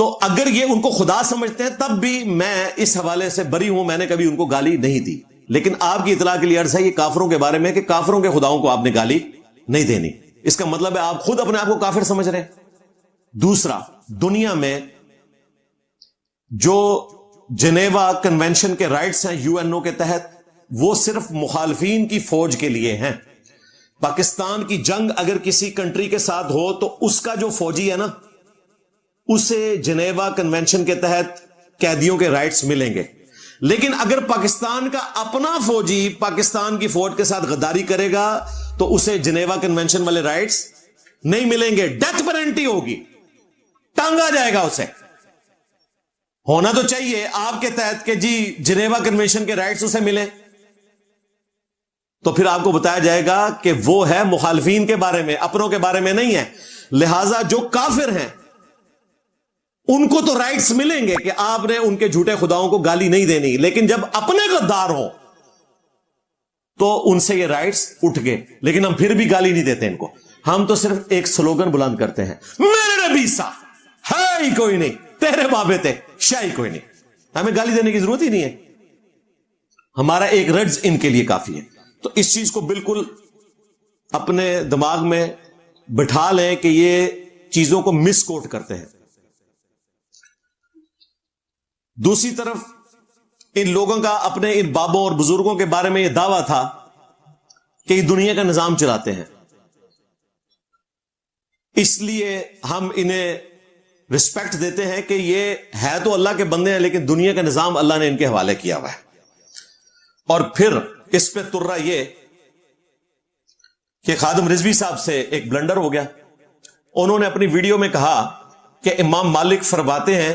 تو اگر یہ ان کو خدا سمجھتے ہیں تب بھی میں اس حوالے سے بری ہوں, میں نے کبھی ان کو گالی نہیں دی. لیکن آپ کی اطلاع کے لیے عرض ہے یہ کافروں کے بارے میں کہ کافروں کے خداؤں کو آپ نے گالی نہیں دینی. اس کا مطلب ہے آپ خود اپنے آپ کو کافر سمجھ رہے ہیں. دوسرا, دنیا میں جو جنیوا کنونشن کے رائٹس ہیں UN کے تحت, وہ صرف مخالفین کی فوج کے لیے ہیں. پاکستان کی جنگ اگر کسی کنٹری کے ساتھ ہو تو اس کا جو فوجی ہے نا, اسے جنیوا کنونشن کے تحت قیدیوں کے رائٹس ملیں گے. لیکن اگر پاکستان کا اپنا فوجی پاکستان کی فوج کے ساتھ غداری کرے گا تو اسے جنیوا کنونشن والے رائٹس نہیں ملیں گے. ڈیتھ پینلٹی ہوگی, ٹانگا جائے گا اسے. ہونا تو چاہیے آپ کے تحت کہ جی جنیوا کنونشن کے رائٹس اسے ملے, تو پھر آپ کو بتایا جائے گا کہ وہ ہے مخالفین کے بارے میں, اپنوں کے بارے میں نہیں ہے. لہذا جو کافر ہیں ان کو تو رائٹس ملیں گے کہ آپ نے ان کے جھوٹے خداؤں کو گالی نہیں دینی, لیکن جب اپنے غدار ہوں تو ان سے یہ رائٹس اٹھ گئے. لیکن ہم پھر بھی گالی نہیں دیتے ان کو. ہم تو صرف ایک سلوگن بلند کرتے ہیں, میرے نبی سا ہے ہی کوئی نہیں, تیرے بابے تھے شاہی کوئی نہیں. ہمیں گالی دینے کی ضرورت ہی نہیں ہے, ہمارا ایک رجز ان کے لیے کافی ہے. تو اس چیز کو بالکل اپنے دماغ میں بٹھا لیں کہ یہ چیزوں کو مس کوٹ کرتے ہیں. دوسری طرف ان لوگوں کا اپنے ان بابوں اور بزرگوں کے بارے میں یہ دعویٰ تھا کہ یہ دنیا کا نظام چلاتے ہیں, اس لیے ہم انہیں رسپیکٹ دیتے ہیں کہ یہ ہے تو اللہ کے بندے ہیں لیکن دنیا کا نظام اللہ نے ان کے حوالے کیا ہوا ہے. اور پھر اس پہ ترا یہ کہ خادم رضوی صاحب سے ایک بلنڈر ہو گیا. انہوں نے اپنی ویڈیو میں کہا کہ امام مالک فرماتے ہیں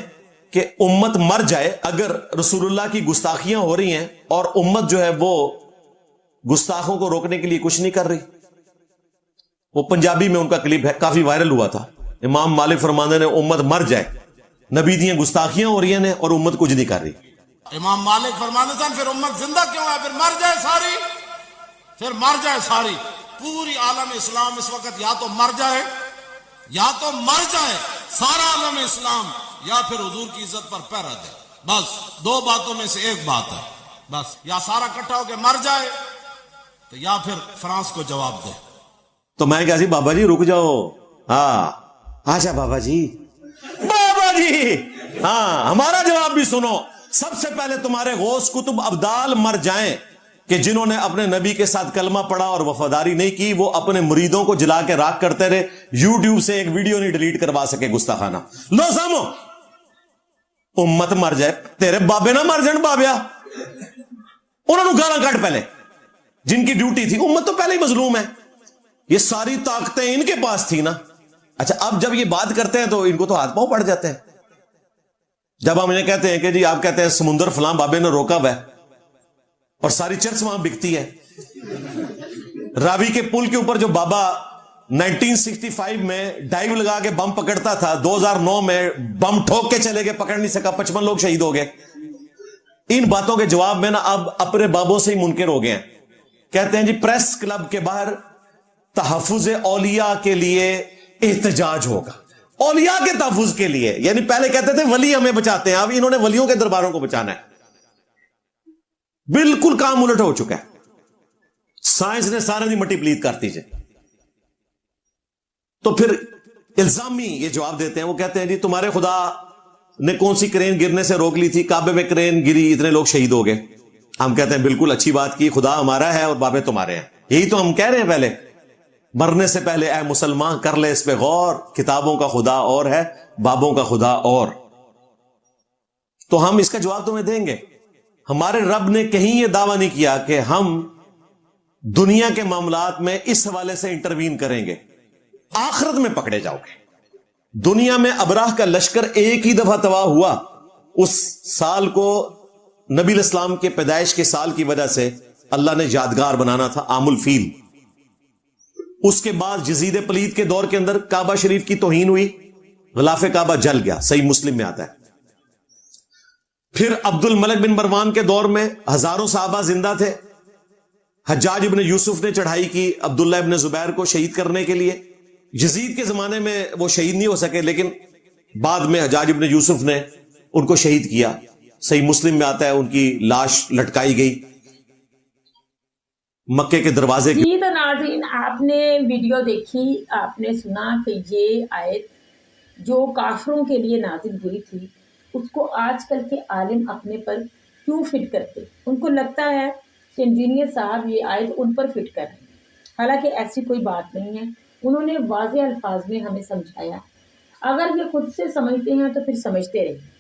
کہ امت مر جائے اگر رسول اللہ کی گستاخیاں ہو رہی ہیں اور امت جو ہے وہ گستاخوں کو روکنے کے لیے کچھ نہیں کر رہی. وہ پنجابی میں ان کا کلپ ہے, کافی وائرل ہوا تھا. امام مالک فرماندے نے امت مر جائے, نبی دیاں گستاخیاں ہو رہی ہیں اور امت کچھ نہیں کر رہی. امام مالک فرماندے سن پھر امت زندہ کیوں ہے, پھر مر جائے ساری, پھر مر جائے ساری. پوری عالم اسلام اس وقت یا تو مر جائے, یا تو مر جائے سارا عالم اسلام, یا پھر حضور کی عزت پر پہرا دے. بس دو باتوں میں سے ایک بات ہے, بس یا سارا اکٹھا ہو کے مر جائے تو یا پھر فرانس کو جواب دے. تو میں کہا جی بابا جی رک جاؤ, ہاں آجا بابا جی, بابا جی ہاں ہمارا جواب بھی سنو. سب سے پہلے تمہارے غوث کتب ابدال مر جائیں کہ جنہوں نے اپنے نبی کے ساتھ کلمہ پڑھا اور وفاداری نہیں کی, وہ اپنے مریدوں کو جلا کے راکھ کرتے رہے, یوٹیوب سے ایک ویڈیو نہیں ڈیلیٹ کروا سکے گستاخانہ. لو سامو, امت مر جائے, تیرے بابے نہ مر جان بابیا, انہوں نے گالاں کٹ پہلے, جن کی ڈیوٹی تھی. امت تو پہلے ہی مظلوم ہے, یہ ساری طاقتیں ان کے پاس تھی نا. اچھا اب جب یہ بات کرتے ہیں تو ان کو تو ہاتھ پاؤں پڑ جاتے ہیں. جب ہم انہیں کہتے ہیں کہ جی آپ کہتے ہیں سمندر فلاں بابے نے روکا ہوا ہے اور ساری چرچ وہاں بکتی ہے, راوی کے پل کے اوپر جو بابا 1965 میں ڈائیو لگا کے بم پکڑتا تھا, 2009 میں بم ٹھوک کے چلے گئے, پکڑ نہیں سکا, 55 لوگ شہید ہو گئے. ان باتوں کے جواب میں نا اب اپنے بابوں سے ہی منکر ہو گئے ہیں. کہتے ہیں جی پریس کلب کے باہر تحفظ اولیاء کے لیے احتجاج ہوگا, اولیاء کے تحفظ کے لیے. یعنی پہلے کہتے تھے ولی ہمیں بچاتے ہیں, اب انہوں نے ولیوں کے درباروں کو بچانا ہے. بالکل کام الٹ ہو چکا ہے, سائنس نے سارے دی مٹی پلیت کرتی جائے. تو پھر الزامی یہ جواب دیتے ہیں, وہ کہتے ہیں جی تمہارے خدا نے کون سی کرین گرنے سے روک لی تھی, کعبے میں کرین گری اتنے لوگ شہید ہو گئے. ہم کہتے ہیں بالکل اچھی بات کی, خدا ہمارا ہے اور بابے تمہارے ہیں. یہی تو ہم کہہ رہے ہیں پہلے, مرنے سے پہلے اے مسلمان کر لے اس پہ غور, کتابوں کا خدا اور ہے, بابوں کا خدا اور. تو ہم اس کا جواب تمہیں دیں گے. ہمارے رب نے کہیں یہ دعویٰ نہیں کیا کہ ہم دنیا کے معاملات میں اس حوالے سے انٹروین کریں گے, آخرت میں پکڑے جاؤ گے. دنیا میں ابراہ کا لشکر ایک ہی دفعہ تباہ ہوا, اس سال کو نبی الاسلام کے پیدائش کے سال کی وجہ سے اللہ نے یادگار بنانا تھا, عام الفیل. اس کے بعد یزید پلید کے دور کے اندر کعبہ شریف کی توہین ہوئی, غلاف کعبہ جل گیا, صحیح مسلم میں آتا ہے. پھر عبد الملک بن مروان کے دور میں ہزاروں صحابہ زندہ تھے, حجاج ابن یوسف نے چڑھائی کی عبداللہ ابن زبیر کو شہید کرنے کے لیے. یزید کے زمانے میں وہ شہید نہیں ہو سکے, لیکن بعد میں حجاج ابن یوسف نے ان کو شہید کیا. صحیح مسلم میں آتا ہے ان کی لاش لٹکائی گئی مکے کے دروازے کی. جی تو ناظرین آپ نے ویڈیو دیکھی, آپ نے سنا کہ یہ آیت جو کافروں کے لیے نازل ہوئی تھی اس کو آج کل کے عالم اپنے پر کیوں فٹ کرتے. ان کو لگتا ہے کہ انجینئر صاحب یہ آیت ان پر فٹ کر رہے ہیں, حالانکہ ایسی کوئی بات نہیں ہے. انہوں نے واضح الفاظ میں ہمیں سمجھایا. اگر یہ خود سے سمجھتے ہیں تو پھر سمجھتے رہیں.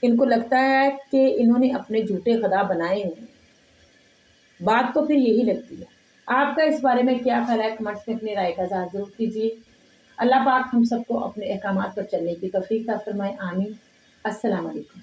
ان کو لگتا ہے کہ انہوں نے اپنے جھوٹے خدا بنائے ہیں, بات تو پھر یہی لگتی ہے. آپ کا اس بارے میں کیا خیال ہے؟ کمنٹس میں اپنی رائے کا اظہار ضرور کیجیے. اللہ پاک ہم سب کو اپنے احکامات پر چلنے کی توفیق عطا فرمائے. آمین. السلام علیکم.